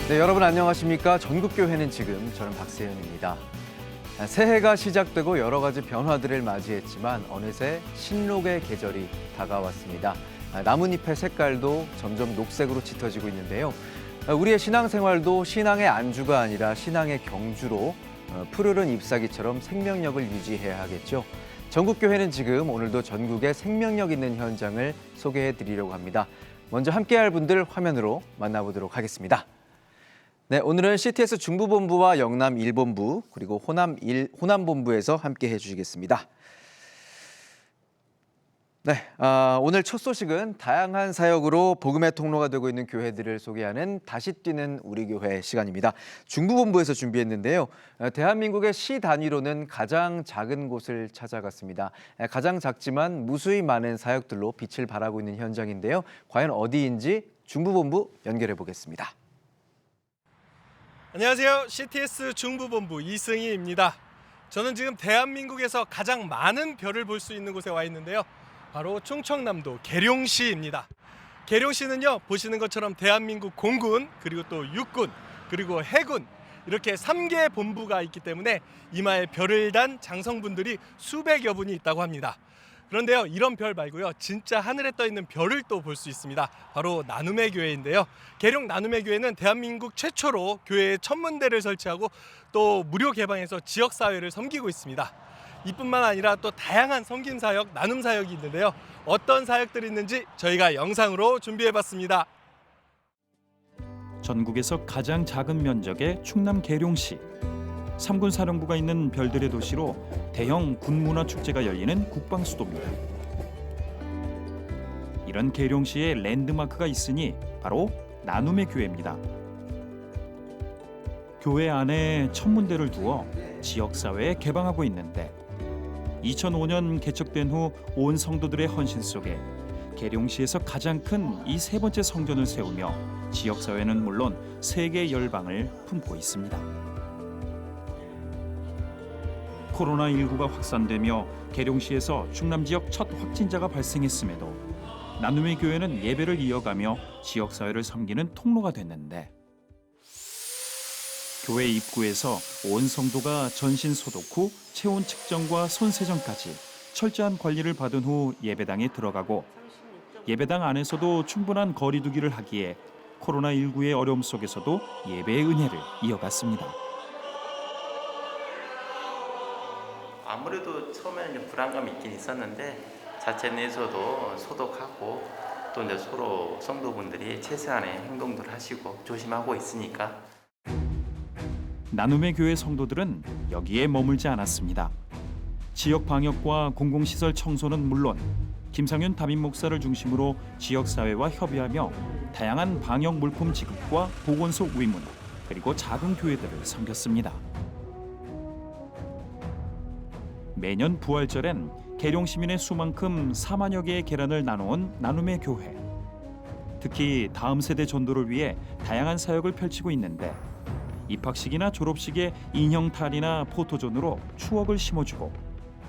네, 여러분 안녕하십니까? 전국교회는 지금 저는 박세현입니다. 새해가 시작되고 여러 가지 변화들을 맞이했지만 어느새 신록의 계절이 다가왔습니다. 나뭇잎의 색깔도 점점 녹색으로 짙어지고 있는데요. 우리의 신앙생활도 신앙의 안주가 아니라 신앙의 경주로 푸르른 잎사귀처럼 생명력을 유지해야 하겠죠. 전국교회는 지금 오늘도 전국에 생명력 있는 현장을 소개해드리려고 합니다. 먼저 함께할 분들 화면으로 만나보도록 하겠습니다. 네, 오늘은 CTS 중부본부와 영남 1본부 그리고 호남본부에서 함께해 주시겠습니다. 네, 오늘 첫 소식은 다양한 사역으로 복음의 통로가 되고 있는 교회들을 소개하는 다시 뛰는 우리 교회 시간입니다. 중부본부에서 준비했는데요. 대한민국의 시 단위로는 가장 작은 곳을 찾아갔습니다. 가장 작지만 무수히 많은 사역들로 빛을 발하고 있는 현장인데요. 과연 어디인지 중부본부 연결해 보겠습니다. 안녕하세요. CTS 중부본부 이승희입니다. 저는 지금 대한민국에서 가장 많은 별을 볼 수 있는 곳에 와 있는데요. 바로 충청남도 계룡시입니다. 계룡시는요, 보시는 것처럼 대한민국 공군, 그리고 또 육군, 그리고 해군 이렇게 3개의 본부가 있기 때문에 이마에 별을 단 장성분들이 수백여 분이 있다고 합니다. 그런데요, 이런 별 말고요, 진짜 하늘에 떠 있는 별을 또 볼 수 있습니다. 바로 나눔의 교회인데요. 계룡 나눔의 교회는 대한민국 최초로 교회에 천문대를 설치하고 또 무료 개방해서 지역 사회를 섬기고 있습니다. 이뿐만 아니라 또 다양한 섬김 사역, 나눔 사역이 있는데요. 어떤 사역들이 있는지 저희가 영상으로 준비해봤습니다. 전국에서 가장 작은 면적의 충남 계룡시. 3군 사령부가 있는 별들의 도시로 대형 군문화축제가 열리는 국방수도입니다. 이런 계룡시에 랜드마크가 있으니 바로 나눔의 교회입니다. 교회 안에 천문대를 두어 지역사회에 개방하고 있는데 2005년 개척된 후 온 성도들의 헌신 속에 계룡시에서 가장 큰 이 세 번째 성전을 세우며 지역사회는 물론 세계 열방을 품고 있습니다. 코로나19가 확산되며 계룡시에서 충남 지역 첫 확진자가 발생했음에도 나눔의 교회는 예배를 이어가며 지역사회를 섬기는 통로가 됐는데 교회 입구에서 온 성도가 전신 소독 후 체온 측정과 손 세정까지 철저한 관리를 받은 후 예배당에 들어가고 예배당 안에서도 충분한 거리 두기를 하기에 코로나19의 어려움 속에서도 예배의 은혜를 이어갔습니다. 아무래도 처음에는 좀 불안감이 있긴 있었는데 자체 내에서도 소독하고 또 이제 서로 성도분들이 최소한의 행동들 하시고 조심하고 있으니까. 나눔의 교회 성도들은 여기에 머물지 않았습니다. 지역 방역과 공공시설 청소는 물론 김상윤 담임 목사를 중심으로 지역사회와 협의하며 다양한 방역 물품 지급과 보건소 위문 그리고 작은 교회들을 섬겼습니다. 매년 부활절엔 계룡 시민의 수만큼 4만여 개의 계란을 나눠온 나눔의 교회. 특히 다음 세대 전도를 위해 다양한 사역을 펼치고 있는데 입학식이나 졸업식의 인형 탈이나 포토존으로 추억을 심어주고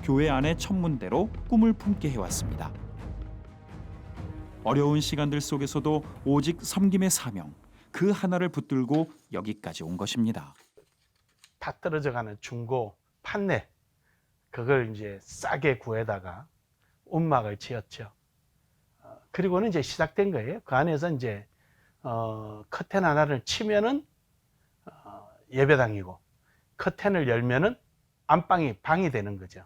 교회 안의 천문대로 꿈을 품게 해왔습니다. 어려운 시간들 속에서도 오직 섬김의 사명, 그 하나를 붙들고 여기까지 온 것입니다. 다 떨어져가는 중고 판넬 그걸 이제 싸게 구해다가 움막을 지었죠. 그리고는 이제 시작된 거예요. 그 안에서 이제 커튼 하나를 치면은 예배당이고 커튼을 열면은 안방이 방이 되는 거죠.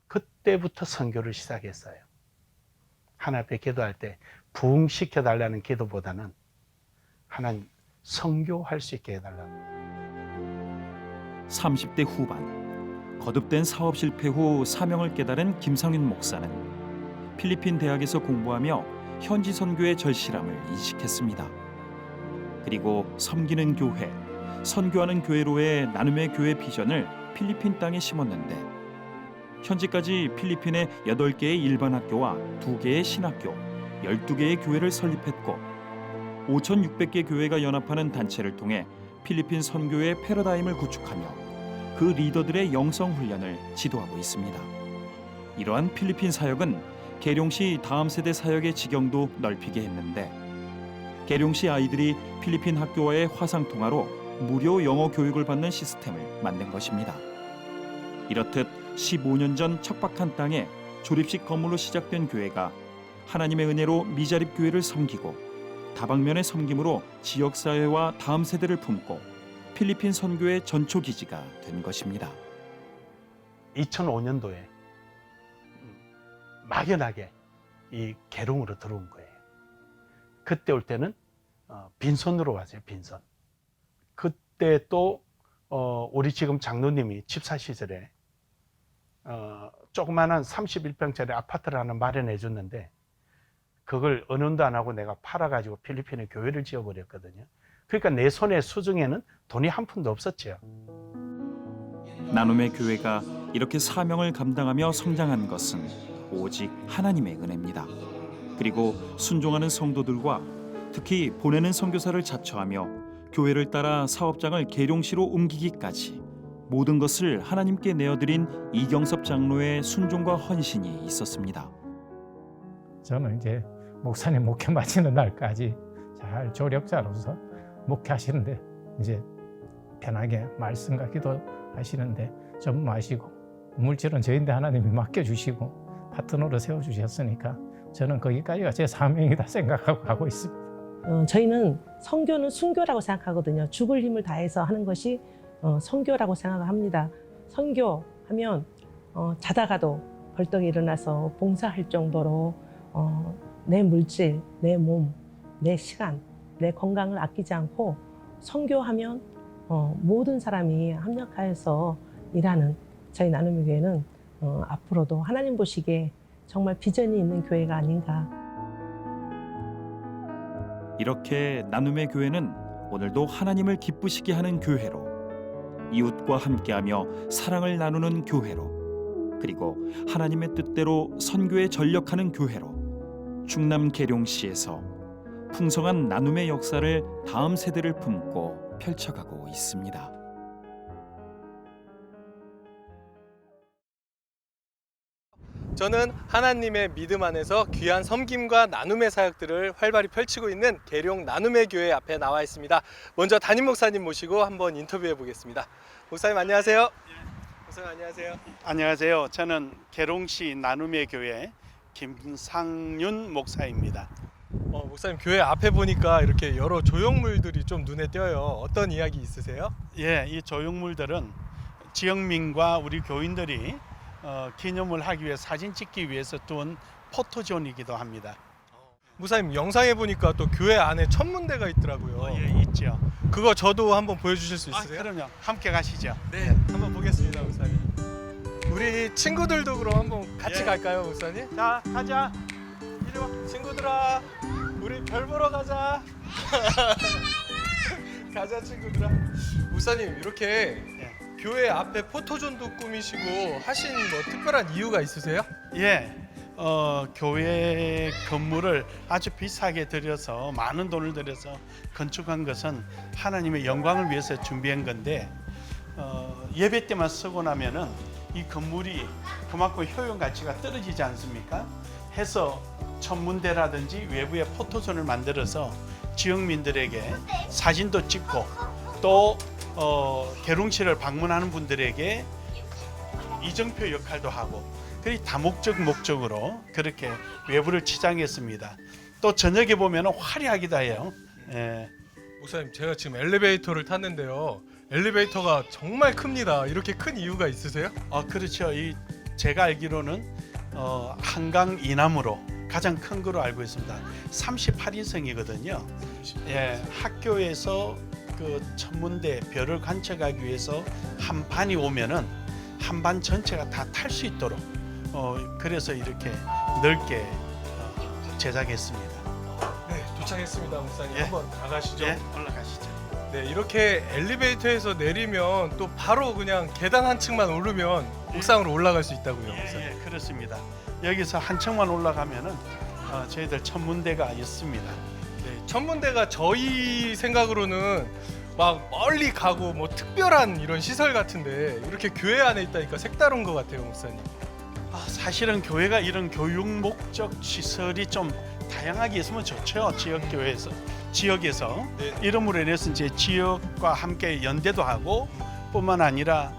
그때부터 선교를 시작했어요. 하나님 앞에 기도할 때 부흥시켜 달라는 기도보다는 하나님 선교할 수 있게 해달라는 30대 후반 거듭된 사업 실패 후 사명을 깨달은 김상윤 목사는 필리핀 대학에서 공부하며 현지 선교의 절실함을 인식했습니다. 그리고 섬기는 교회, 선교하는 교회로의 나눔의 교회 비전을 필리핀 땅에 심었는데 현재까지 필리핀에 8개의 일반 학교와 2개의 신학교, 12개의 교회를 설립했고 5,600개 교회가 연합하는 단체를 통해 필리핀 선교의 패러다임을 구축하며 그 리더들의 영성 훈련을 지도하고 있습니다. 이러한 필리핀 사역은 계룡시 다음 세대 사역의 지경도 넓히게 했는데 계룡시 아이들이 필리핀 학교와의 화상 통화로 무료 영어 교육을 받는 시스템을 만든 것입니다. 이렇듯 15년 전 척박한 땅에 조립식 건물로 시작된 교회가 하나님의 은혜로 미자립 교회를 섬기고 다방면의 섬김으로 지역사회와 다음 세대를 품고 필리핀 선교의 전초 기지가 된 것입니다. 2005년도에 막연하게 이 계룡으로 들어온 거예요. 그때 올 때는 빈손으로 왔어요. 빈손. 그때 또 우리 지금 장로님이 집사 시절에 조그마한 31평짜리 아파트를 하나 마련해 줬는데 그걸 은혼도 안 하고 내가 팔아가지고 필리핀에 교회를 지어버렸거든요. 그러니까 내 손에 수중에는 돈이 한 푼도 없었죠. 나눔의 교회가 이렇게 사명을 감당하며 성장한 것은 오직 하나님의 은혜입니다. 그리고 순종하는 성도들과 특히 보내는 선교사를 자처하며 교회를 따라 사업장을 계룡시로 옮기기까지 모든 것을 하나님께 내어드린 이경섭 장로의 순종과 헌신이 있었습니다. 저는 이제 목사님 목회 마치는 날까지 잘 조력자로서 목회하시는데 이제 편하게 말씀과 기도하시는데 전무하시고 물질은 저희인데 하나님이 맡겨주시고 파트너로 세워주셨으니까 저는 거기까지가 제 사명이다 생각하고 가고 있습니다. 저희는 선교는 순교라고 생각하거든요. 죽을 힘을 다해서 하는 것이 선교라고 생각을 합니다. 선교하면 자다가도 벌떡 일어나서 봉사할 정도로 내 물질, 내 몸, 내 시간, 내 건강을 아끼지 않고 선교하면 모든 사람이 합력하여서 일하는 저희 나눔의 교회는 앞으로도 하나님 보시기에 정말 비전이 있는 교회가 아닌가. 이렇게 나눔의 교회는 오늘도 하나님을 기쁘시게 하는 교회로, 이웃과 함께하며 사랑을 나누는 교회로, 그리고 하나님의 뜻대로 선교에 전력하는 교회로 충남 계룡시에서 풍성한 나눔의 역사를 다음 세대를 품고 펼쳐가고 있습니다. 저는 하나님의 믿음 안에서 귀한 섬김과 나눔의 사역들을 활발히 펼치고 있는 계룡 나눔의 교회 앞에 나와 있습니다. 먼저 담임 목사님 모시고 한번 인터뷰해 보겠습니다. 목사님 안녕하세요. 목사님 안녕하세요. 안녕하세요. 저는 계룡시 나눔의 교회 김상윤 목사입니다. 목사님 교회 앞에 보니까 이렇게 여러 조형물들이 좀 눈에 띄어요. 어떤 이야기 있으세요? 예, 이 조형물들은 지역민과 우리 교인들이 기념을 하기 위해 사진 찍기 위해서 둔 포토존이기도 합니다. 목사님 영상에 보니까 또 교회 안에 천문대가 있더라고요. 예, 있죠. 그거 저도 한번 보여주실 수 있으세요? 그럼요. 함께 가시죠. 네, 한번 보겠습니다, 목사님. 우리 친구들도 그럼 한번 같이 예. 갈까요, 목사님? 자, 가자. 이리 와, 친구들아, 우리 별 보러 가자. 가자, 친구들아. 목사님 이렇게 교회 앞에 포토존도 꾸미시고 하신 뭐 특별한 이유가 있으세요? 예, 교회 건물을 아주 비싸게 들여서 많은 돈을 들여서 건축한 것은 하나님의 영광을 위해서 준비한 건데 예배 때만 쓰고 나면은 이 건물이 그만큼 효용 가치가 떨어지지 않습니까? 해서 천문대라든지 외부에 포토존을 만들어서 지역민들에게 사진도 찍고 또 계룡시를 방문하는 분들에게 이정표 역할도 하고 그리 다목적 목적으로 그렇게 외부를 치장했습니다. 또 저녁에 보면 화려하기도 해요. 예. 목사님 제가 지금 엘리베이터를 탔는데요. 엘리베이터가 정말 큽니다. 이렇게 큰 이유가 있으세요? 그렇죠. 제가 알기로는 한강 이남으로 가장 큰 거로 알고 있습니다. 38인승이거든요. 예, 학교에서 그 천문대 별을 관측하기 위해서 한 반이 오면은 한 반 전체가 다 탈 수 있도록 그래서 이렇게 넓게 제작했습니다. 네, 도착했습니다, 목사님. 예. 한번 나가시죠. 예, 올라가시죠. 네, 이렇게 엘리베이터에서 내리면 또 바로 그냥 계단 한 층만 오르면 옥상으로 올라갈 수 있다고요, 목사님. 예, 그렇습니다. 여기서 한 층만 올라가면은 저희들 천문대가 있습니다. 네, 천문대가 저희 생각으로는 막 멀리 가고 뭐 특별한 이런 시설 같은데 이렇게 교회 안에 있다니까 색다른 것 같아요, 목사님. 사실은 교회가 이런 교육 목적 시설이 좀 다양하게 있으면 좋죠. 지역에서 네. 이름으로 인해서 이제 지역과 함께 연대도 하고 뿐만 아니라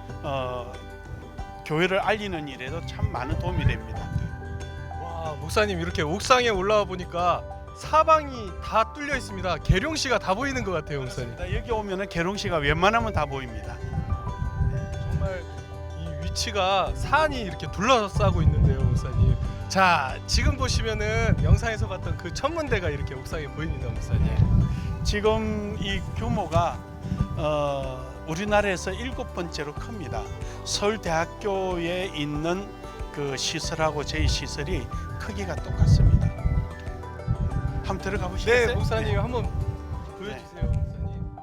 교회를 알리는 일에도 참 많은 도움이 됩니다. 와, 목사님 이렇게 옥상에 올라와 보니까 사방이 다 뚫려 있습니다. 계룡시가 다 보이는 것 같아요, 목사님. 여기 오면은 계룡시가 웬만하면 다 보입니다. 정말 이 위치가 산이 이렇게 둘러싸고 있는데요, 목사님. 자, 지금 보시면은 영상에서 봤던 그 천문대가 이렇게 옥상에 보입니다, 목사님. 지금 이 규모가 우리나라에서 7번째로 큽니다. 서울대학교에 있는 그 시설하고 저희 시설이 크기가 똑같습니다. 한번 들어가 보시겠어요? 네, 목사님 한번 보여주세요, 목사님.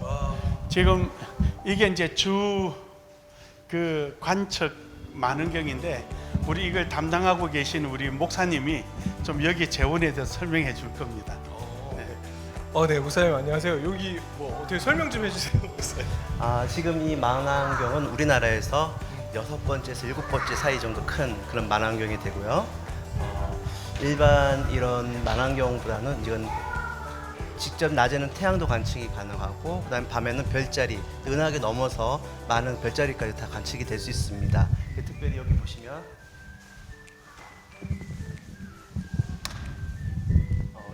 와, 지금 이게 이제 주 그 관측 만원경인데 우리 이걸 담당하고 계신 우리 목사님이 좀 여기 재원에 대해서 설명해 줄 겁니다. 네, 목사님 안녕하세요. 여기 뭐 어떻게 설명 좀 해주세요, 목사님. 지금 이 망원경은 우리나라에서 6번째에서 7번째 사이 정도 큰 그런 망원경이 되고요. 일반 이런 망원경보다는 이건 직접 낮에는 태양도 관측이 가능하고 그다음에 밤에는 별자리, 은하계 넘어서 많은 별자리까지 다 관측이 될 수 있습니다. 특별히 여기 보시면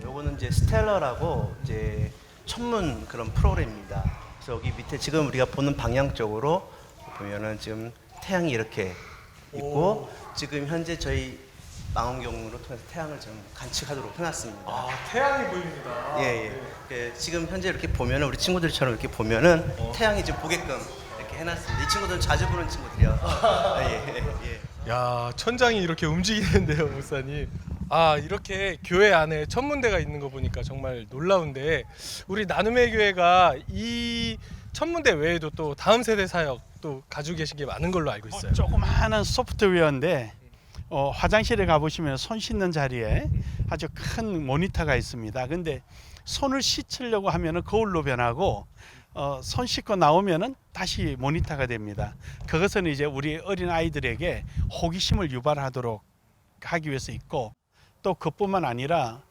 요거는 이제 스텔러라고 이제 천문 그런 프로그램입니다. 그래서 여기 밑에 지금 우리가 보는 방향 쪽으로 보면은 지금 태양이 이렇게 있고 지금 현재 저희 망원경으로 통해서 태양을 지금 관측하도록 해놨습니다. 태양이 보입니다. 예. 지금 현재 이렇게 보면은 우리 친구들처럼 이렇게 보면은 태양이 지금 보게끔 이렇게 해놨습니다. 이 친구들은 자주 보는 친구들이요. 예. 야, 천장이 이렇게 움직이는데요, 목사님. 이렇게 교회 안에 천문대가 있는 거 보니까 정말 놀라운데 우리 나눔의 교회가 이 천문대 외에도 또 다음 세대 사역 또 가지고 계신 게 많은 걸로 알고 있어요. 조그마한 소프트웨어인데 화장실에 가보시면 손 씻는 자리에 아주 큰 모니터가 있습니다. 근데 손을 씻으려고 하면은 거울로 변하고 손 씻고 나오면은 다시 모니터가 됩니다. 그것은 이제 우리 어린 아이들에게 호기심을 유발하도록 하기 위해서 있고 또 그뿐만 아니라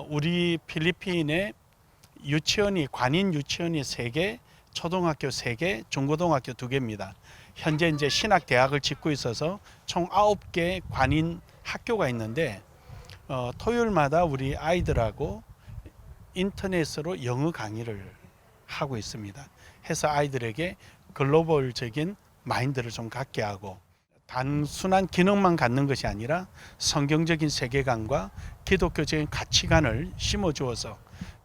우리 필리핀에 유치원이 관인 유치원이 3개, 초등학교 3개, 중고등학교 2개입니다. 현재 이제 신학대학을 짓고 있어서 총 9개 관인 학교가 있는데 토요일마다 우리 아이들하고 인터넷으로 영어 강의를 하고 있습니다. 해서 아이들에게 글로벌적인 마인드를 좀 갖게 하고 단순한 기능만 갖는 것이 아니라 성경적인 세계관과 기독교적인 가치관을 심어주어서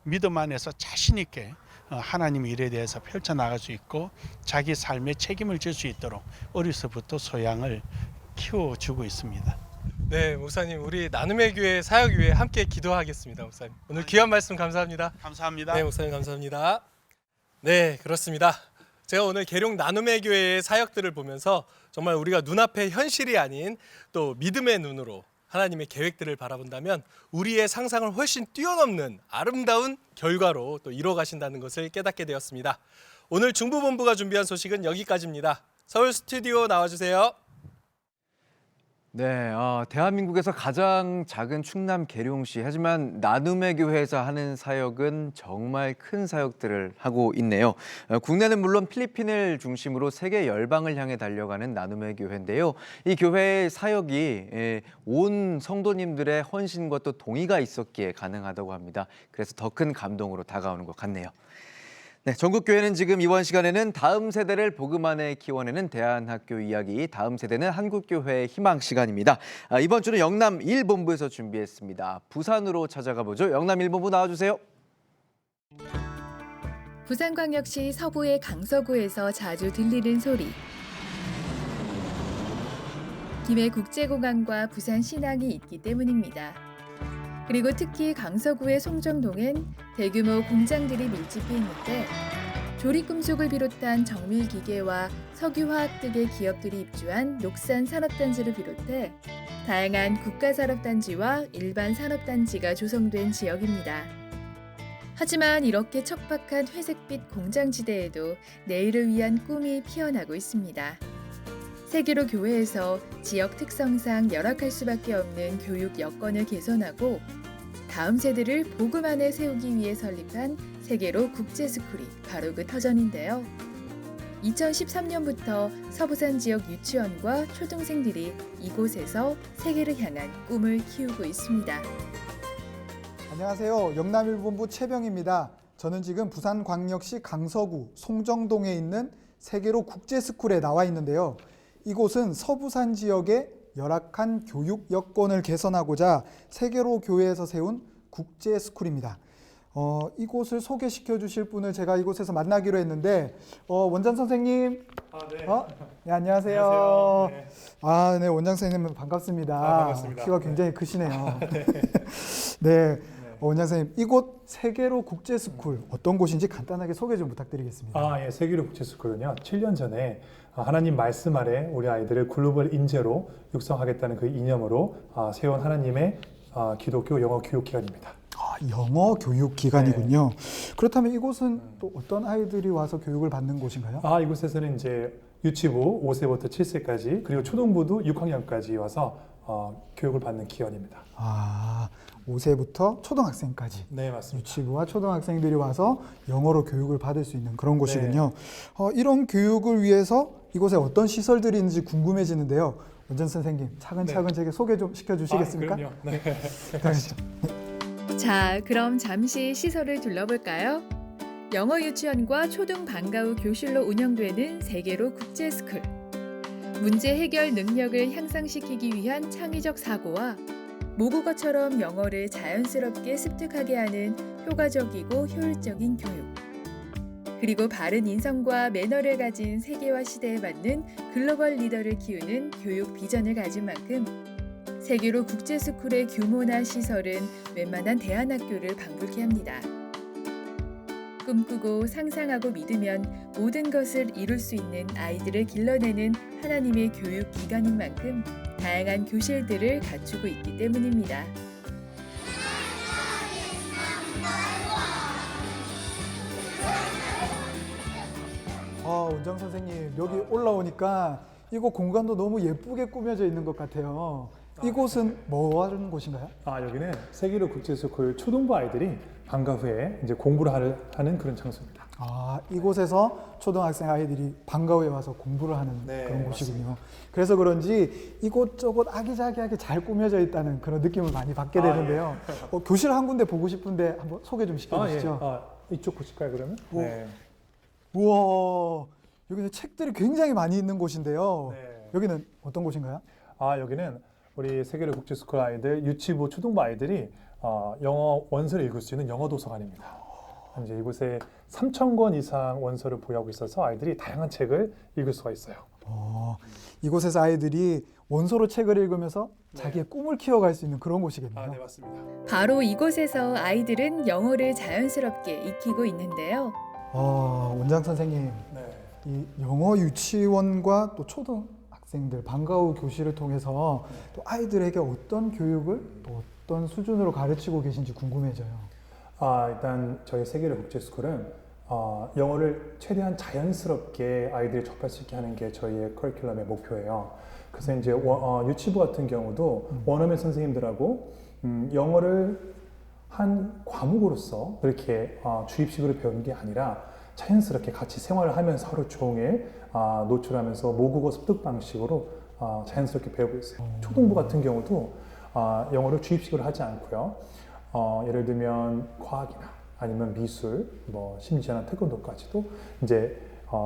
믿음 안에서 자신 있게 하나님의 일에 대해서 펼쳐나갈 수 있고 자기 삶에 책임을 질 수 있도록 어려서부터 소양을 키워주고 있습니다. 네, 목사님 우리 나눔의 교회 사역 위에 함께 기도하겠습니다, 목사님. 오늘 귀한 말씀 감사합니다. 감사합니다. 네, 목사님 감사합니다. 네, 그렇습니다. 제가 오늘 계룡 나눔의 교회의 사역들을 보면서 정말 우리가 눈앞의 현실이 아닌 또 믿음의 눈으로 하나님의 계획들을 바라본다면 우리의 상상을 훨씬 뛰어넘는 아름다운 결과로 또 이뤄가신다는 것을 깨닫게 되었습니다. 오늘 중부본부가 준비한 소식은 여기까지입니다. 서울 스튜디오 나와주세요. 네, 대한민국에서 가장 작은 충남 계룡시. 하지만 나눔의 교회에서 하는 사역은 정말 큰 사역들을 하고 있네요. 국내는 물론 필리핀을 중심으로 세계 열방을 향해 달려가는 나눔의 교회인데요. 이 교회의 사역이 온 성도님들의 헌신과 또 동의가 있었기에 가능하다고 합니다. 그래서 더 큰 감동으로 다가오는 것 같네요. 네, 전국교회는 지금 이번 시간에는 다음 세대를 복음 안에 키워내는 대안학교 이야기, 다음 세대는 한국교회의 희망 시간입니다. 이번 주는 영남 1본부에서 준비했습니다. 부산으로 찾아가 보죠. 영남 1본부 나와주세요. 부산광역시 서부의 강서구에서 자주 들리는 소리. 김해국제공항과 부산신항이 있기 때문입니다. 그리고 특히 강서구의 송정동엔 대규모 공장들이 밀집해 있는데 조립금속을 비롯한 정밀기계와 석유화학 등의 기업들이 입주한 녹산산업단지를 비롯해 다양한 국가산업단지와 일반 산업단지가 조성된 지역입니다. 하지만 이렇게 척박한 회색빛 공장지대에도 내일을 위한 꿈이 피어나고 있습니다. 세계로 교회에서 지역 특성상 열악할 수밖에 없는 교육 여건을 개선하고 다음 세대를 복음 안에 세우기 위해 설립한 세계로 국제스쿨이 바로 그 터전인데요. 2013년부터 서부산 지역 유치원과 초등생들이 이곳에서 세계를 향한 꿈을 키우고 있습니다. 안녕하세요. 영남일본부 최병입니다. 저는 지금 부산광역시 강서구 송정동에 있는 세계로 국제스쿨에 나와 있는데요. 이곳은 서부산 지역의 열악한 교육 여건을 개선하고자 세계로 교회에서 세운 국제스쿨입니다. 이곳을 소개시켜 주실 분을 제가 이곳에서 만나기로 했는데 원장 선생님. 네. 네, 안녕하세요. 안녕하세요. 네, 원장 선생님 반갑습니다. 반갑습니다. 키가 굉장히 크시네요. 네. 원장 선생님, 이곳 세계로 국제스쿨 어떤 곳인지 간단하게 소개 좀 부탁드리겠습니다. 예, 세계로 국제스쿨은요, 7년 전에 하나님 말씀 아래 우리 아이들을 글로벌 인재로 육성하겠다는 그 이념으로 세운 하나님의 기독교 영어 교육 기관입니다. 영어 교육 기관이군요. 그렇다면 이곳은 또 어떤 아이들이 와서 교육을 받는 곳인가요? 이곳에서는 이제 유치부 5세부터 7세까지 그리고 초등부도 6학년까지 와서 교육을 받는 기관입니다. 5세부터 초등학생까지. 네, 맞습니다. 유치부와 초등학생들이 와서 영어로 교육을 받을 수 있는 그런 곳이군요. 이런 교육을 위해서 이곳에 어떤 시설들이 있는지 궁금해지는데요. 원장 선생님, 차근차근 제게 소개 좀 시켜주시겠습니까? 그럼요. 네. 자, 그럼 잠시 시설을 둘러볼까요? 영어 유치원과 초등 방과 후 교실로 운영되는 세계로 국제스쿨. 문제 해결 능력을 향상시키기 위한 창의적 사고와 모국어처럼 영어를 자연스럽게 습득하게 하는 효과적이고 효율적인 교육. 그리고 바른 인성과 매너를 가진 세계화 시대에 맞는 글로벌 리더를 키우는 교육 비전을 가진 만큼 세계로 국제스쿨의 규모나 시설은 웬만한 대안학교를 방불케 합니다. 꿈꾸고 상상하고 믿으면 모든 것을 이룰 수 있는 아이들을 길러내는 하나님의 교육 기관인 만큼 다양한 교실들을 갖추고 있기 때문입니다. 원장 선생님, 여기 올라오니까 이곳 공간도 너무 예쁘게 꾸며져 있는 것 같아요. 이곳은 뭐 하는 곳인가요? 여기는 세계로 국제스쿨 초등부 아이들이 방과 후에 이제 공부를 하는 그런 장소입니다. 이곳에서 초등학생 아이들이 방과 후에 와서 공부를 하는 그런 곳이군요. 그래서 그런지 이곳저곳 아기자기하게 잘 꾸며져 있다는 그런 느낌을 많이 받게 되는데요. 교실 한 군데 보고 싶은데 한번 소개 좀 시켜주시죠. 이쪽 보실까요, 그러면? 네. 우와, 여기는 책들이 굉장히 많이 있는 곳인데요. 네. 여기는 어떤 곳인가요? 여기는 우리 세계로 국제스쿨 아이들, 유치부, 초등부 아이들이 영어 원서를 읽을 수 있는 영어 도서관입니다. 이제 이곳에 3,000권 이상 원서를 보유하고 있어서 아이들이 다양한 책을 읽을 수가 있어요. 이곳에서 아이들이 원서로 책을 읽으면서 자기의 꿈을 키워갈 수 있는 그런 곳이겠네요. 네, 맞습니다. 바로 이곳에서 아이들은 영어를 자연스럽게 익히고 있는데요. 원장 선생님, 이 영어 유치원과 또 초등학생들 방과 후 교실을 통해서 또 아이들에게 어떤 교육을 또 어떤 수준으로 가르치고 계신지 궁금해져요. 일단 저희 세계로 국제스쿨은 영어를 최대한 자연스럽게 아이들이 접할 수 있게 하는 게 저희의 커리큘럼의 목표예요. 그래서 이제 유치부 같은 경우도 원어민 선생님들하고 영어를 한 과목으로서 그렇게 주입식으로 배우는 게 아니라 자연스럽게 같이 생활을 하면서 하루 종일 노출하면서 모국어 습득 방식으로 자연스럽게 배우고 있어요. 초등부 같은 경우도 영어를 주입식으로 하지 않고요. 예를 들면 과학이나 아니면 미술, 심지어는 태권도까지도 이제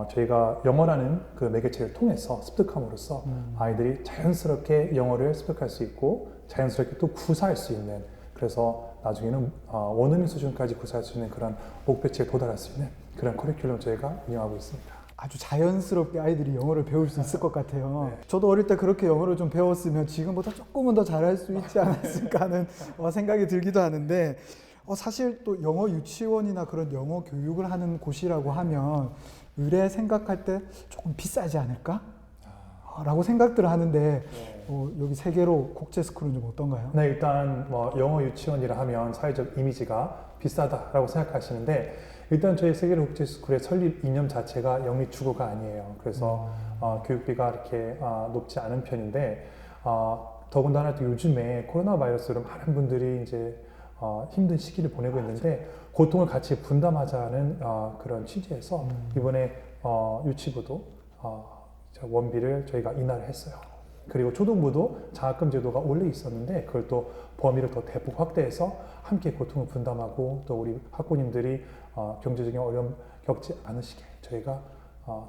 저희가 영어라는 그 매개체를 통해서 습득함으로써 아이들이 자연스럽게 영어를 습득할 수 있고 자연스럽게 또 구사할 수 있는, 그래서 나중에는 원어민 수준까지 구사할 수 있는 그런 목표치에 도달할 수 있는 그런 커리큘럼 저희가 운영하고 있습니다. 아주 자연스럽게 아이들이 영어를 배울 수 있을 것 같아요. 네. 저도 어릴 때 그렇게 영어를 좀 배웠으면 지금보다 조금은 더 잘할 수 있지 않았을까 하는 생각이 들기도 하는데, 사실 또 영어 유치원이나 그런 영어 교육을 하는 곳이라고 하면 의뢰 생각할 때 조금 비싸지 않을까? 라고 생각들을 하는데 여기 세계로 국제스쿨은 좀 어떤가요? 네, 일단 영어 유치원이라 하면 사회적 이미지가 비싸다라고 생각하시는데 일단 저희 세계로 국제스쿨의 설립 이념 자체가 영리 추구가 아니에요. 그래서 교육비가 이렇게 높지 않은 편인데 더군다나 또 요즘에 코로나 바이러스로 많은 분들이 이제 힘든 시기를 보내고 있는데 고통을 같이 분담하자는 그런 취지에서 이번에 유치부도 원비를 저희가 인하를 했어요. 그리고 초등부도 장학금 제도가 원래 있었는데 그걸 또 범위를 더 대폭 확대해서 함께 고통을 분담하고 또 우리 학부모님들이 경제적인 어려움 겪지 않으시게 저희가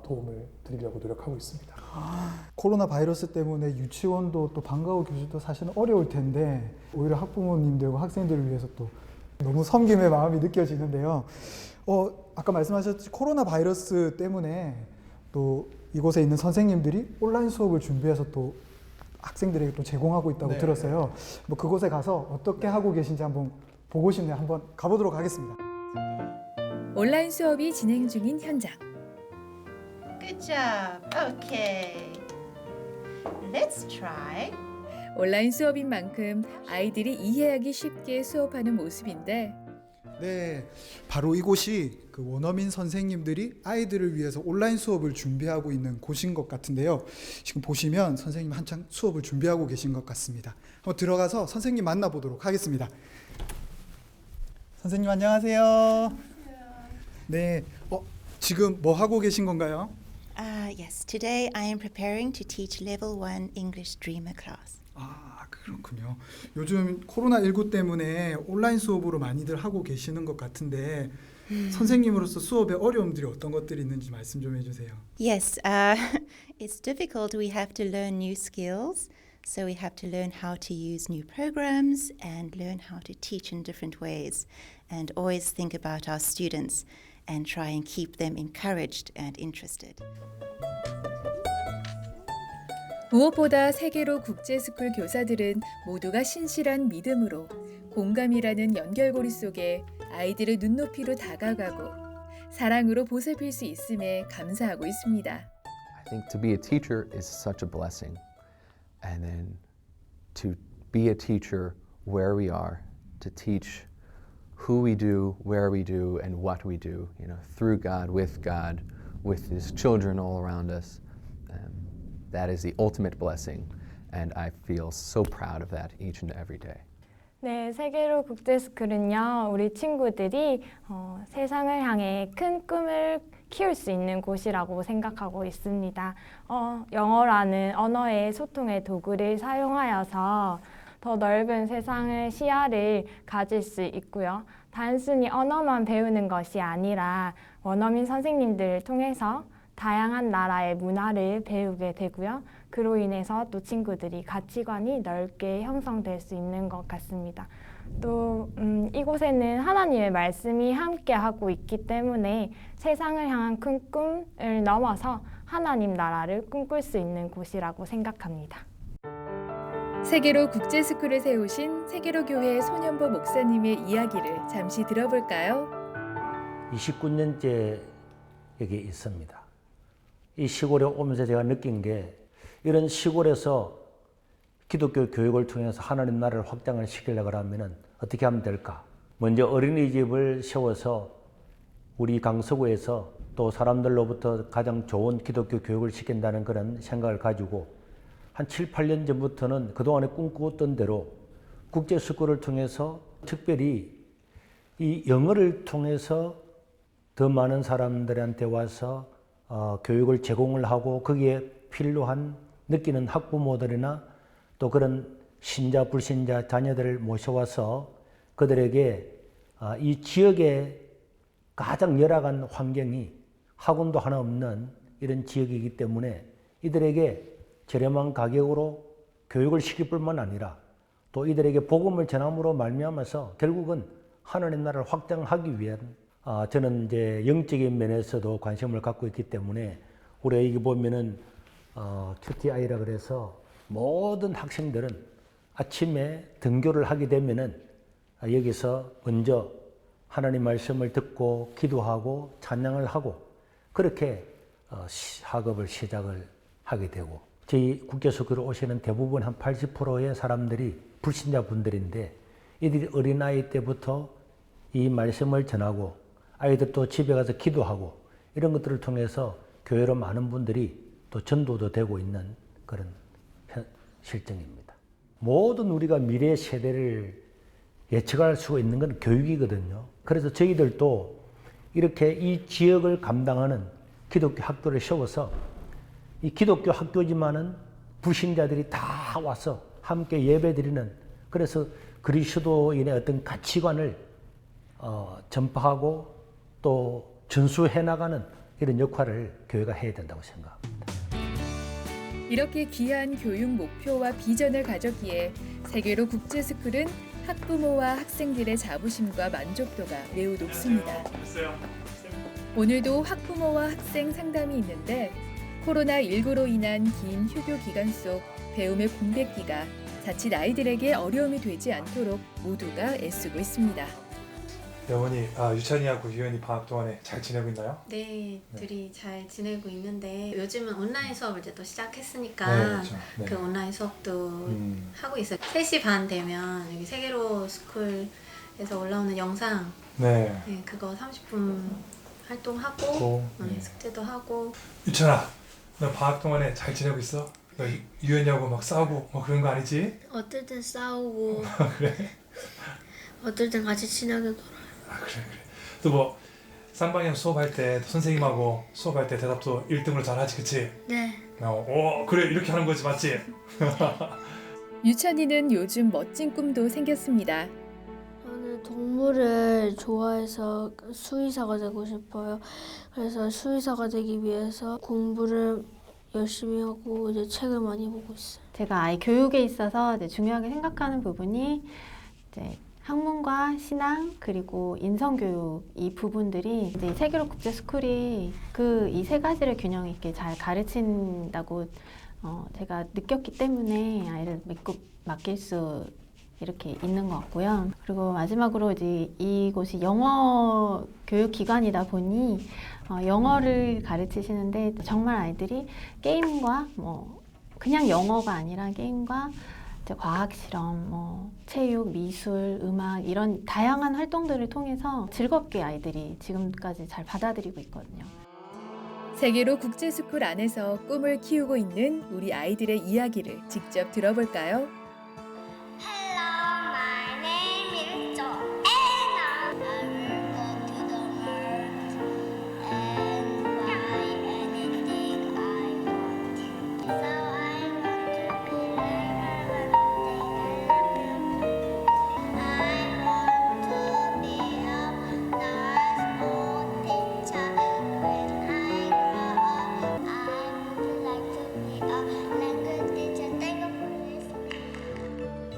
도움을 드리려고 노력하고 있습니다. 코로나 바이러스 때문에 유치원도 또 방과 후 교실도 사실은 어려울 텐데 오히려 학부모님들과 학생들을 위해서 또 너무 섬김의 마음이 느껴지는데요. 아까 말씀하셨듯이 코로나 바이러스 때문에 또 이곳에 있는 선생님들이 온라인 수업을 준비해서 또 학생들에게 또 제공하고 있다고 들었어요. 뭐 그곳에 가서 어떻게 하고 계신지 한번 보고 싶네요. 한번 가보도록 하겠습니다. 온라인 수업이 진행 중인 현장. Good job. Okay. Let's try. 온라인 수업인 만큼 아이들이 이해하기 쉽게 수업하는 모습인데 네, 바로 이곳이 그 원어민 선생님들이 아이들을 위해서 온라인 수업을 준비하고 있는 곳인 것 같은데요. 지금 보시면 선생님 한창 수업을 준비하고 계신 것 같습니다. 한번 들어가서 선생님 만나보도록 하겠습니다. 선생님 안녕하세요. 네, 지금 뭐 하고 계신 건가요? Yes, today I am preparing to teach Level 1 English Dreamer class. 그렇군요. 요즘 코로나19 때문에 온라인 수업으로 많이들 하고 계시는 것 같은데 선생님으로서 수업에 어려움들이 어떤 것들이 있는지 말씀 좀 해주세요. Yes, it's difficult. We have to learn new skills. So we have to learn how to use new programs and learn how to teach in different ways and always think about our students and try and keep them encouraged and interested. 무엇보다 세계로 국제스쿨 교사들은 모두가 신실한 믿음으로 공감이라는 연결고리 속에 아이들의 눈높이로 다가가고 사랑으로 보살필 수 있음에 감사하고 있습니다. I think to be a teacher is such a blessing. And then to be a teacher where we are, to teach who we do, where we do, and what we do, through God, with His children all around us. That is the ultimate blessing, and I feel so proud of that each and every day. 네, 세계로 국제스쿨은요, 우리 친구들이 세상을 향해 큰 꿈을 키울 수 있는 곳이라고 생각하고 있습니다. 영어라는 언어의 소통의 도구를 사용하여서 더 넓은 세상의 시야를 가질 수 있고요. 단순히 언어만 배우는 것이 아니라 원어민 선생님들을 통해서 다양한 나라의 문화를 배우게 되고요. 그로 인해서 또 친구들이 가치관이 넓게 형성될 수 있는 것 같습니다. 또 이곳에는 하나님의 말씀이 함께하고 있기 때문에 세상을 향한 큰 꿈을 넘어서 하나님 나라를 꿈꿀 수 있는 곳이라고 생각합니다. 세계로 국제스쿨을 세우신 세계로 교회 손현보 목사님의 이야기를 잠시 들어볼까요? 29년째 여기 있습니다. 이 시골에 오면서 제가 느낀 게 이런 시골에서 기독교 교육을 통해서 하나님 나라를 확장을 시키려고 하면 어떻게 하면 될까? 먼저 어린이집을 세워서 우리 강서구에서 또 사람들로부터 가장 좋은 기독교 교육을 시킨다는 그런 생각을 가지고 한 7, 8년 전부터는 그동안에 꿈꾸었던 대로 국제스쿨을 통해서 특별히 이 영어를 통해서 더 많은 사람들한테 와서 교육을 제공을 하고 거기에 필요한 느끼는 학부모들이나 또 그런 신자, 불신자 자녀들을 모셔와서 그들에게 이 지역의 가장 열악한 환경이 학원도 하나 없는 이런 지역이기 때문에 이들에게 저렴한 가격으로 교육을 시킬 뿐만 아니라 또 이들에게 복음을 전함으로 말미암아서 결국은 하나님 나라를 확장하기 위한 저는 이제 영적인 면에서도 관심을 갖고 있기 때문에 우리가 여기 보면은 QTI라 그래서 모든 학생들은 아침에 등교를 하게 되면은 여기서 먼저 하나님 말씀을 듣고 기도하고 찬양을 하고 그렇게 학업을 시작을 하게 되고 저희 국제스쿨에 오시는 대부분 한 80%의 사람들이 불신자 분들인데 이들이 어린아이 때부터 이 말씀을 전하고 아이들도 집에 가서 기도하고 이런 것들을 통해서 교회로 많은 분들이 또 전도도 되고 있는 그런 실정입니다. 모든 우리가 미래 세대를 예측할 수가 있는 건 교육이거든요. 그래서 저희들도 이렇게 이 지역을 감당하는 기독교 학교를 세워서 이 기독교 학교지만은 불신자들이 다 와서 함께 예배드리는, 그래서 그리스도인의 어떤 가치관을 전파하고 또 전수해 나가는 이런 역할을 교회가 해야 된다고 생각합니다. 이렇게 귀한 교육 목표와 비전을 가졌기에 세계로 국제스쿨은 학부모와 학생들의 자부심과 만족도가 매우 높습니다. 오늘도 학부모와 학생 상담이 있는데 코로나19로 인한 긴 휴교 기간 속 배움의 공백기가 자칫 아이들에게 어려움이 되지 않도록 모두가 애쓰고 있습니다. 어머니, 유찬이하고 유연이 방학 동안에 잘 지내고 있나요? 네, 둘이 잘 지내고 있는데 요즘은 온라인 수업을 이제 또 시작했으니까 네, 그렇죠. 네. 그 온라인 수업도 하고 있어요. 3시 반 되면 여기 세계로 스쿨에서 올라오는 영상 네. 네, 그거 30분 활동하고 네. 숙제도 하고. 유찬아, 너 방학 동안에 잘 지내고 있어? 너 유연이하고 막 싸우고 뭐 그런 거 아니지? 어떨 땐 싸우고 그래? 어떨 땐 같이 친하게 놀아요. 그래. 또 뭐 쌍방향 수업할 때 선생님하고 수업할 때 대답도 1등으로 잘하지, 그치? 네. 그래, 이렇게 하는 거지, 맞지? 유찬이는 요즘 멋진 꿈도 생겼습니다. 저는 동물을 좋아해서 수의사가 되고 싶어요. 그래서 수의사가 되기 위해서 공부를 열심히 하고 이제 책을 많이 보고 있어요. 제가 아이 교육에 있어서 이제 중요하게 생각하는 부분이 이제 학문과 신앙 그리고 인성교육 이 부분들이 이제 세계로 국제스쿨이 그 이 세 가지를 균형 있게 잘 가르친다고 제가 느꼈기 때문에 아이를 믿고 맡길 수 이렇게 있는 것 같고요. 그리고 마지막으로 이제 이곳이 영어 교육 기관이다 보니 영어를 가르치시는데 정말 아이들이 게임과 뭐 그냥 영어가 아니라 게임과 이제 과학 실험, 뭐 체육, 미술, 음악 이런 다양한 활동들을 통해서 즐겁게 아이들이 지금까지 잘 받아들이고 있거든요. 세계로 국제스쿨 안에서 꿈을 키우고 있는 우리 아이들의 이야기를 직접 들어볼까요?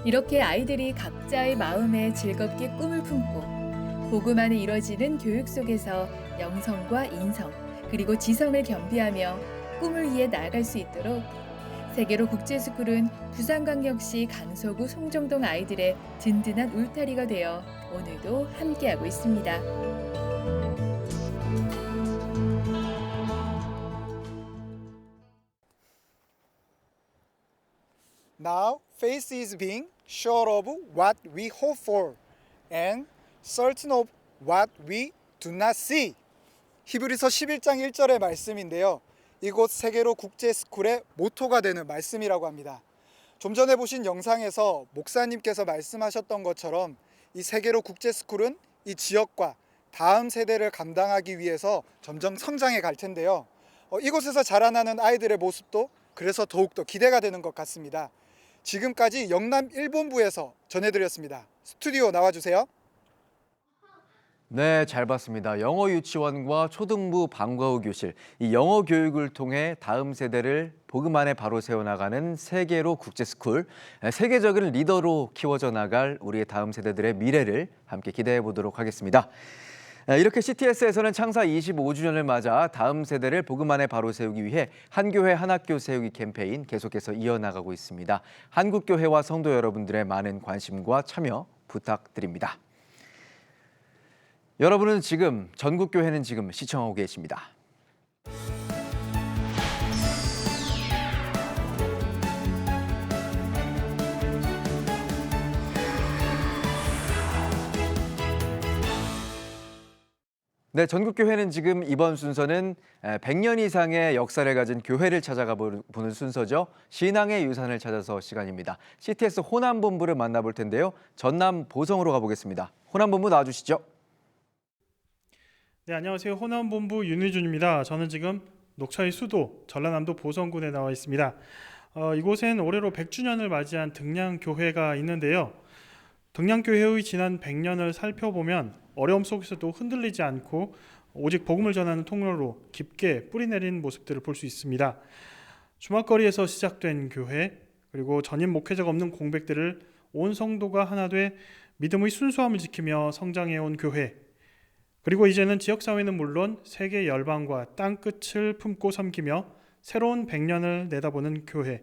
이렇게 아이들이 각자의 마음에 즐겁게 꿈을 품고 복음 안에 이뤄지는 교육 속에서 영성과 인성 그리고 지성을 겸비하며 꿈을 위해 나아갈 수 있도록 세계로 국제스쿨은 부산광역시 강서구 송정동 아이들의 든든한 울타리가 되어 오늘도 함께하고 있습니다. Now, faith is being sure of what we hope for and certain of what we do not see. 히브리서 11장 1절의 말씀인데요. 이곳 세계로 국제스쿨의 모토가 되는 말씀이라고 합니다. 좀 전에 보신 영상에서 목사님께서 말씀하셨던 것처럼 이 세계로 국제스쿨은 이 지역과 다음 세대를 감당하기 위해서 점점 성장해 갈 텐데요. 이곳에서 자라나는 아이들의 모습도 그래서 더욱더 기대가 되는 것 같습니다. 지금까지 영남 1본부에서 전해드렸습니다. 스튜디오 나와주세요. 네, 잘 봤습니다. 영어 유치원과 초등부 방과 후 교실, 이 영어 교육을 통해 다음 세대를 복음 안에 바로 세워나가는 세계로 국제스쿨, 세계적인 리더로 키워져 나갈 우리의 다음 세대들의 미래를 함께 기대해 보도록 하겠습니다. 이렇게 CTS에서는 창사 25주년을 맞아 다음 세대를 복음 안에 바로 세우기 위해 한 교회 한 학교 세우기 캠페인 계속해서 이어나가고 있습니다. 한국교회와 성도 여러분들의 많은 관심과 참여 부탁드립니다. 여러분은 지금 전국교회는 지금 시청하고 계십니다. 네, 전국교회는 지금 이번 순서는 100년 이상의 역사를 가진 교회를 찾아가 보는 순서죠. 신앙의 유산을 찾아서 시간입니다. CTS 호남본부를 만나볼 텐데요. 전남 보성으로 가보겠습니다. 호남본부 나와주시죠. 네, 안녕하세요. 호남본부 윤희준입니다. 저는 지금 녹차의 수도 전라남도 보성군에 나와 있습니다. 이곳엔 올해로 100주년을 맞이한 등량교회가 있는데요. 등량교회의 지난 100년을 살펴보면 어려움 속에서도 흔들리지 않고 오직 복음을 전하는 통로로 깊게 뿌리내린 모습들을 볼 수 있습니다. 주막거리에서 시작된 교회, 그리고 전임 목회자가 없는 공백들을 온 성도가 하나 돼 믿음의 순수함을 지키며 성장해온 교회, 그리고 이제는 지역사회는 물론 세계 열방과 땅끝을 품고 섬기며 새로운 100년을 내다보는 교회,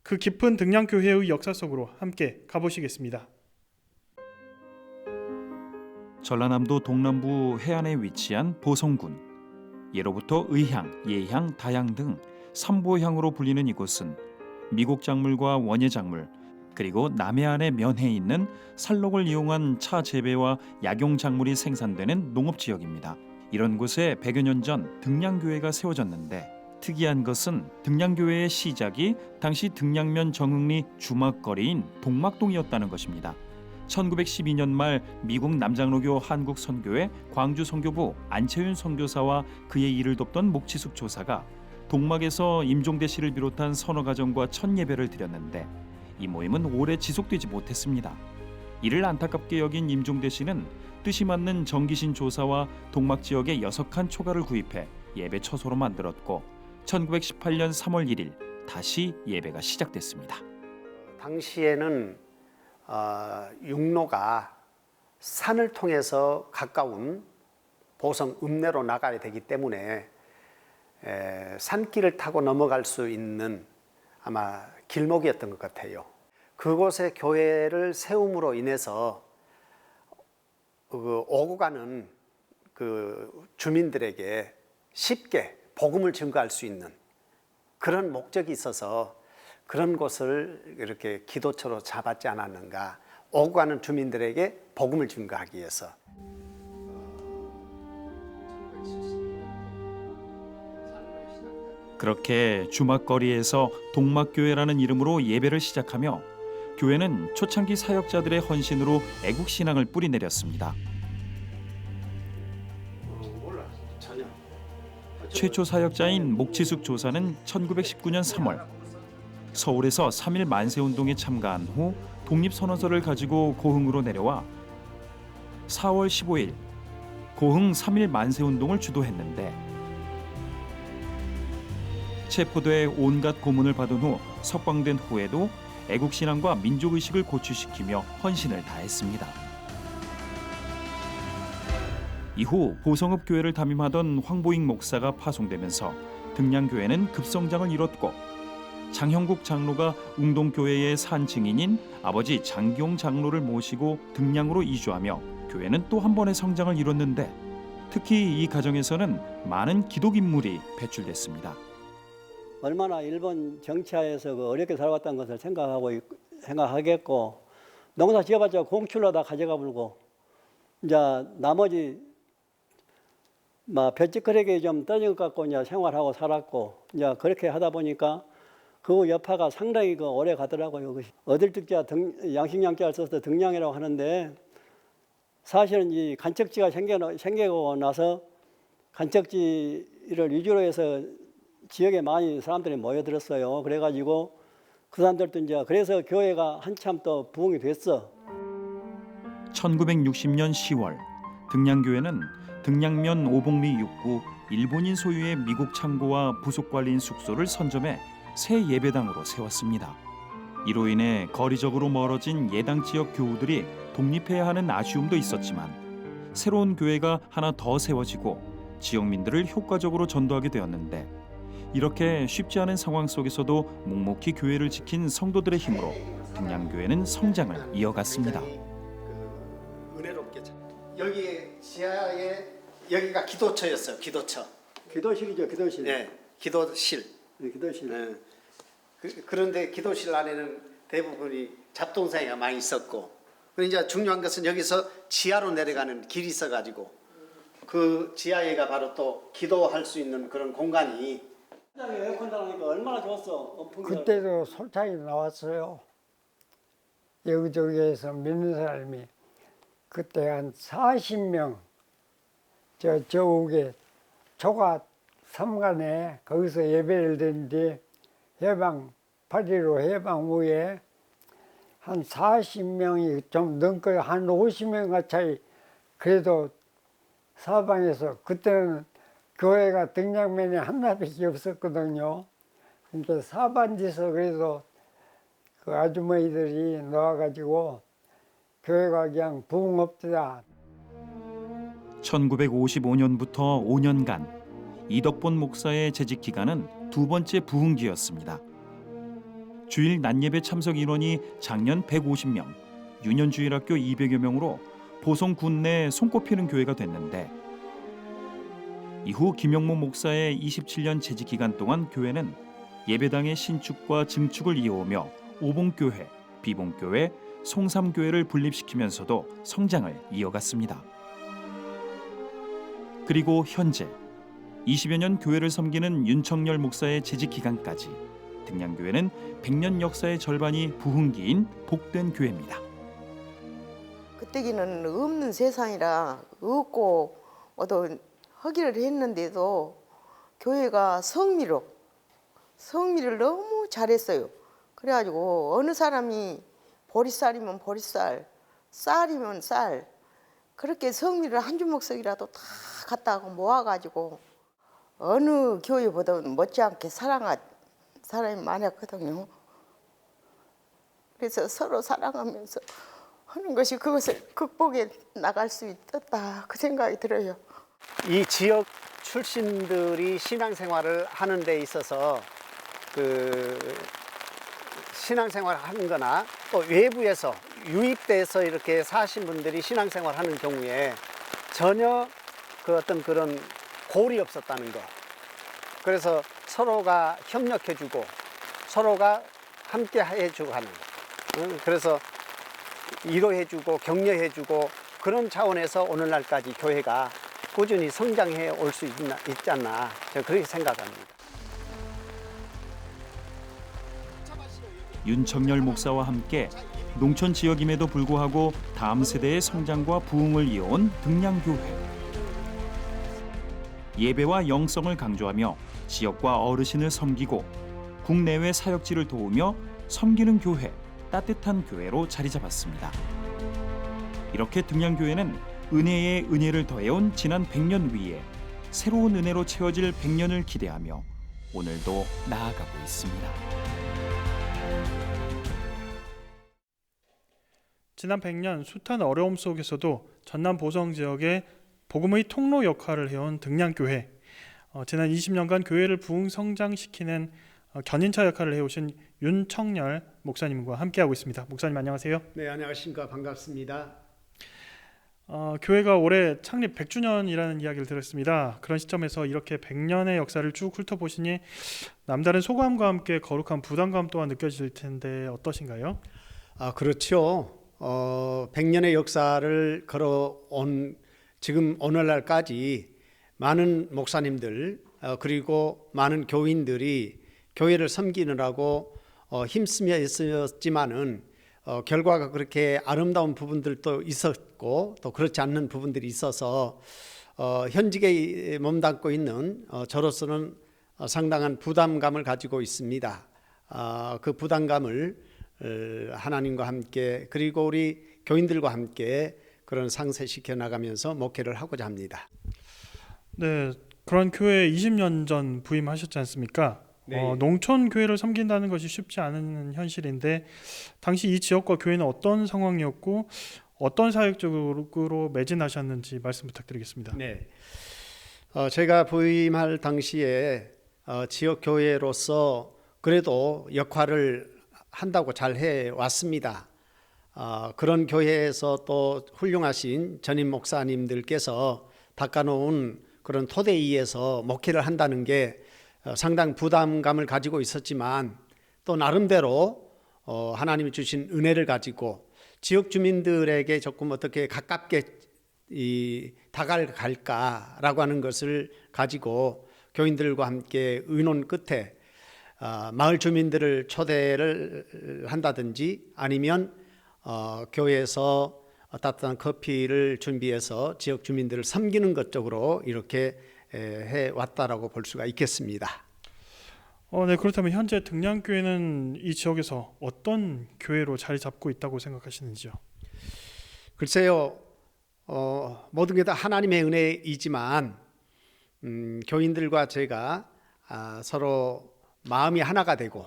그 깊은 등량교회의 역사 속으로 함께 가보시겠습니다. 전라남도 동남부 해안에 위치한 보성군. 예로부터 의향, 예향, 다향 등 삼보향으로 불리는 이곳은 미국 작물과 원예 작물, 그리고 남해안에 면해 있는 산록을 이용한 차 재배와 약용 작물이 생산되는 농업 지역입니다. 이런 곳에 100여 년 전 등량교회가 세워졌는데 특이한 것은 등량교회의 시작이 당시 등량면 정흥리 주막거리인 동막동이었다는 것입니다. 1912년 말 미국 남장로교 한국선교회 광주선교부 안채윤 선교사와 그의 일을 돕던 목치숙 조사가 동막에서 임종대 씨를 비롯한 서너 가정과 첫 예배를 드렸는데 이 모임은 오래 지속되지 못했습니다. 이를 안타깝게 여긴 임종대 씨는 뜻이 맞는 정기신 조사와 동막 지역에 6칸 초가를 구입해 예배 처소로 만들었고 1918년 3월 1일 다시 예배가 시작됐습니다. 당시에는 육로가 산을 통해서 가까운 보성 읍내로 나가야 되기 때문에 산길을 타고 넘어갈 수 있는 아마 길목이었던 것 같아요. 그곳에 교회를 세움으로 인해서 오고 가는 그 주민들에게 쉽게 복음을 증거할 수 있는 그런 목적이 있어서 그런 곳을 이렇게 기도처로 잡았지 않았는가. 오고 가는 주민들에게 복음을 증거하기 위해서. 그렇게 주막거리에서 동막교회라는 이름으로 예배를 시작하며 교회는 초창기 사역자들의 헌신으로 애국신앙을 뿌리내렸습니다. 최초 사역자인 목치숙 조사는 1919년 3월 서울에서 3.1 만세운동에 참가한 후 독립선언서를 가지고 고흥으로 내려와 4월 15일 고흥 3.1 만세운동을 주도했는데 체포돼 온갖 고문을 받은 후 석방된 후에도 애국신앙과 민족의식을 고취시키며 헌신을 다했습니다. 이후 보성읍 교회를 담임하던 황보익 목사가 파송되면서 등량교회는 급성장을 이뤘고 장형국 장로가 웅동교회의 산 증인인 아버지 장기용 장로를 모시고 등량으로 이주하며 교회는 또 한 번의 성장을 이뤘는데 특히 이 가정에서는 많은 기독 인물이 배출됐습니다. 얼마나 일본 정치하에서 어렵게 살아왔다는 것을 생각하겠고 농사 지어봤자 공출로 다 가져가 불고 이제 나머지 벼찌거리게 좀 떠진 것 같고 이제 생활하고 살았고 이제 그렇게 하다 보니까 그 여파가 상당히 오래 가더라고요. 어딜 득자 양식양자를 써서 등량이라고 하는데 사실은 이 간척지가 생기고 나서 간척지를 위주로 해서 지역에 많이 사람들이 모여들었어요. 그래가지고 그 사람들도 이제 그래서 교회가 한참 또 부흥이 됐어. 1960년 10월 등량교회는 등량면 오봉리 6구 일본인 소유의 미국 창고와 부속 관리인 숙소를 선점해 새 예배당으로 세웠습니다. 이로 인해 거리적으로 멀어진 예당 지역 교우들이 독립해야 하는 아쉬움도 있었지만 새로운 교회가 하나 더 세워지고 지역민들을 효과적으로 전도하게 되었는데 이렇게 쉽지 않은 상황 속에서도 묵묵히 교회를 지킨 성도들의 힘으로 등량교회는 성장을 이어갔습니다. 은혜롭게 여기 지하에 여기가 기도처였어요. 기도처. 기도실이죠. 기도실. 네, 기도실. 네, 기도실. 네. 그런데 기도실 안에는 대부분이 잡동사니가 많이 있었고, 그리고 이제 중요한 것은 여기서 지하로 내려가는 길이 있어가지고 그 지하에가 바로 또 기도할 수 있는 그런 공간이 에어컨 나오니까 얼마나 좋았어. 그때도 솔타이 나왔어요. 여기저기에서 믿는 사람이 그때 한 40명 저옥에 초가 삼간에 거기서 예배를 드는데 해방 8.15 해방 후에 한 40명이 좀 넘고 한 50명 가까이 그래도 사방에서 그때는 교회가 등량면이 하나밖에 없었거든요. 그러니까 사반지에서 그래도 그 아주머니들이 나와가지고 교회가 그냥 부흥업되다. 1955년부터 5년간 이덕본 목사의 재직 기간은 두 번째 부흥기였습니다. 주일 낮예배 참석 인원이 작년 150명, 유년주일학교 200여 명으로 보성 군내 손꼽히는 교회가 됐는데 이후 김영모 목사의 27년 재직 기간 동안 교회는 예배당의 신축과 증축을 이어오며 오봉교회, 비봉교회, 송삼교회를 분립시키면서도 성장을 이어갔습니다. 그리고 현재 20여 년 교회를 섬기는 윤청열 목사의 재직 기간까지 등량교회는 100년 역사의 절반이 부흥기인 복된 교회입니다. 그때기는 없는 세상이라 없고 어떤 허기를 했는데도 교회가 성미를 너무 잘했어요. 그래가지고 어느 사람이 보리쌀이면 보리쌀, 쌀이면 쌀 그렇게 성미를 한 주먹씩이라도 다 갖다가 모아가지고 어느 교회보다 못지않게 사랑한 사람이 많았거든요. 그래서 서로 사랑하면서 하는 것이 그것을 극복해 나갈 수 있었다 그 생각이 들어요. 이 지역 출신들이 신앙생활을 하는 데 있어서 그 신앙생활을 하는 거나 또 외부에서 유입돼서 이렇게 사신 분들이 신앙생활을 하는 경우에 전혀 그 어떤 그런 고리 없었다는 거. 그래서 서로가 협력해주고 서로가 함께 해주고 하는 그래서 위로해주고 격려해주고 그런 차원에서 오늘날까지 교회가 꾸준히 성장해 올 수 있지 않나 저는 그렇게 생각합니다. 윤청열 목사와 함께 농촌 지역임에도 불구하고 다음 세대의 성장과 부흥을 이어온 등량교회. 예배와 영성을 강조하며 지역과 어르신을 섬기고 국내외 사역지를 도우며 섬기는 교회, 따뜻한 교회로 자리 잡았습니다. 이렇게 등량교회는 은혜에 은혜를 더해온 지난 100년 위에 새로운 은혜로 채워질 100년을 기대하며 오늘도 나아가고 있습니다. 지난 100년 숱한 어려움 속에서도 전남 보성 지역의 복음의 통로 역할을 해온 등량교회. 지난 20년간 교회를 부흥 성장시키는 견인차 역할을 해오신 윤청열 목사님과 함께하고 있습니다. 목사님 안녕하세요. 네, 안녕하십니까. 반갑습니다. 교회가 올해 창립 100주년이라는 이야기를 들었습니다. 그런 시점에서 이렇게 100년의 역사를 쭉 훑어보시니 남다른 소감과 함께 거룩한 부담감 또한 느껴질 텐데 어떠신가요? 그렇죠. 100년의 역사를 걸어온 지금 오늘날까지 많은 목사님들 그리고 많은 교인들이 교회를 섬기느라고 힘쓰며 있었지만은 결과가 그렇게 아름다운 부분들도 있었고 또 그렇지 않는 부분들이 있어서 현직에 몸담고 있는 저로서는 상당한 부담감을 가지고 있습니다. 그 부담감을 하나님과 함께 그리고 우리 교인들과 함께 그런 상쇄시켜 나가면서 목회를 하고자 합니다. 네, 그런 교회 20년 전 부임하셨지 않습니까? 네. 농촌 교회를 섬긴다는 것이 쉽지 않은 현실인데 당시 이 지역과 교회는 어떤 상황이었고 어떤 사역적으로 매진하셨는지 말씀 부탁드리겠습니다. 네, 제가 부임할 당시에 지역 교회로서 그래도 역할을 한다고 잘 해왔습니다. 그런 교회에서 또 훌륭하신 전임 목사님들께서 닦아놓은 그런 토대 위에서 목회를 한다는 게 상당 부담감을 가지고 있었지만 또 나름대로 하나님이 주신 은혜를 가지고 지역 주민들에게 조금 어떻게 가깝게 다가갈까라고 하는 것을 가지고 교인들과 함께 의논 끝에 마을 주민들을 초대를 한다든지 아니면 교회에서 따뜻한 커피를 준비해서 지역 주민들을 섬기는 것 쪽으로 이렇게 해왔다라고 볼 수가 있겠습니다. 네, 그렇다면 현재 등량교회는 이 지역에서 어떤 교회로 자리 잡고 있다고 생각하시는지요? 글쎄요, 모든 게 다 하나님의 은혜이지만 교인들과 제가 서로 마음이 하나가 되고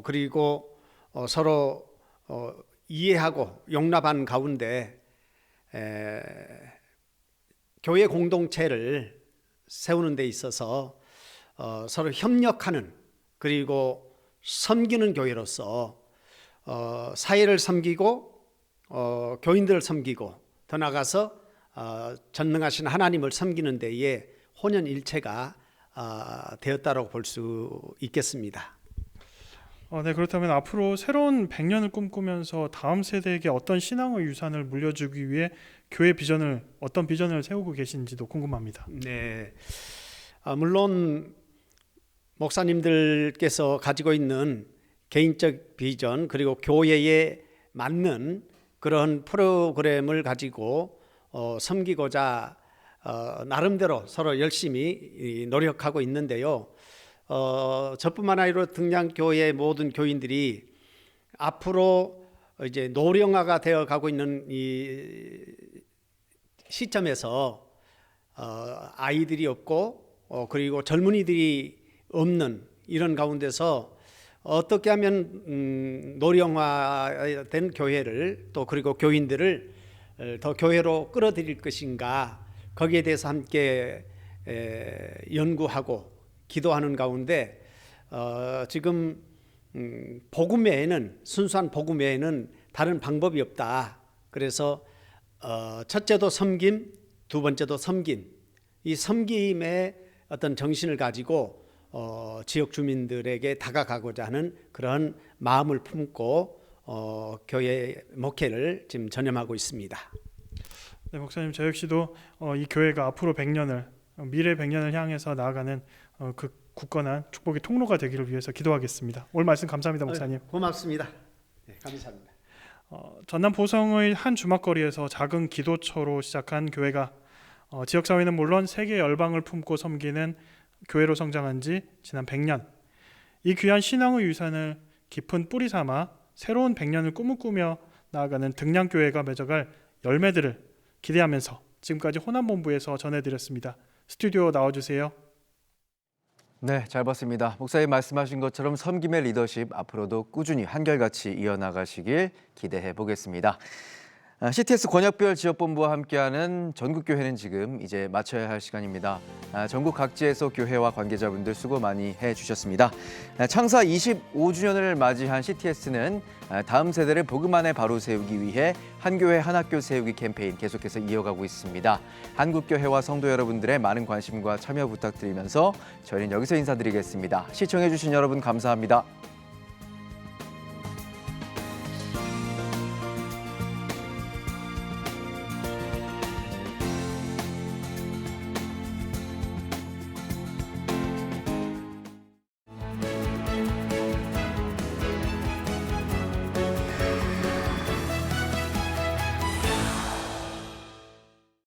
그리고 서로 이해하고 용납한 가운데 교회 공동체를 세우는 데 있어서 서로 협력하는 그리고 섬기는 교회로서 사회를 섬기고 교인들을 섬기고 더 나아가서 전능하신 하나님을 섬기는 데에 혼연일체가 되었다고 볼 수 있겠습니다. 네, 그렇다면 앞으로 새로운 100년을 꿈꾸면서 다음 세대에게 어떤 신앙의 유산을 물려주기 위해 교회 비전을 어떤 비전을 세우고 계신지도 궁금합니다. 네, 물론 목사님들께서 가지고 있는 개인적 비전 그리고 교회에 맞는 그런 프로그램을 가지고 섬기고자 나름대로 서로 열심히 노력하고 있는데요. 저뿐만 아니라 등량교회의 모든 교인들이 앞으로 이제 노령화가 되어 가고 있는 이 시점에서 아이들이 없고 그리고 젊은이들이 없는 이런 가운데서 어떻게 하면 노령화된 교회를 또 그리고 교인들을 더 교회로 끌어들일 것인가 거기에 대해서 함께 연구하고 기도하는 가운데 지금 복음 외에는 순수한 복음 외에는 다른 방법이 없다. 그래서 첫째도 섬김, 두 번째도 섬김. 이 섬김의 어떤 정신을 가지고 지역 주민들에게 다가가고자 하는 그런 마음을 품고 교회 목회를 지금 전념하고 있습니다. 네, 목사님, 저 역시도 이 교회가 앞으로 100년을 미래 100년을 향해서 나아가는 그 굳건한 축복의 통로가 되기를 위해서 기도하겠습니다. 오늘 말씀 감사합니다, 목사님. 고맙습니다. 네, 감사합니다. 전남 보성의 한 주막거리에서 작은 기도처로 시작한 교회가 지역사회는 물론 세계 열방을 품고 섬기는 교회로 성장한 지 지난 100년. 이 귀한 신앙의 유산을 깊은 뿌리 삼아 새로운 100년을 꿈을 꾸며 나아가는 등량교회가 맺어갈 열매들을 기대하면서 지금까지 호남본부에서 전해드렸습니다. 스튜디오 나와주세요. 네, 잘 봤습니다. 목사님 말씀하신 것처럼 섬김의 리더십 앞으로도 꾸준히 한결같이 이어나가시길 기대해 보겠습니다. CTS 권역별 지역본부와 함께하는 전국교회는 지금 이제 마쳐야 할 시간입니다. 전국 각지에서 교회와 관계자분들 수고 많이 해주셨습니다. 창사 25주년을 맞이한 CTS는 다음 세대를 복음 안에 바로 세우기 위해 한 교회 한 학교 세우기 캠페인 계속해서 이어가고 있습니다. 한국교회와 성도 여러분들의 많은 관심과 참여 부탁드리면서 저희는 여기서 인사드리겠습니다. 시청해주신 여러분 감사합니다.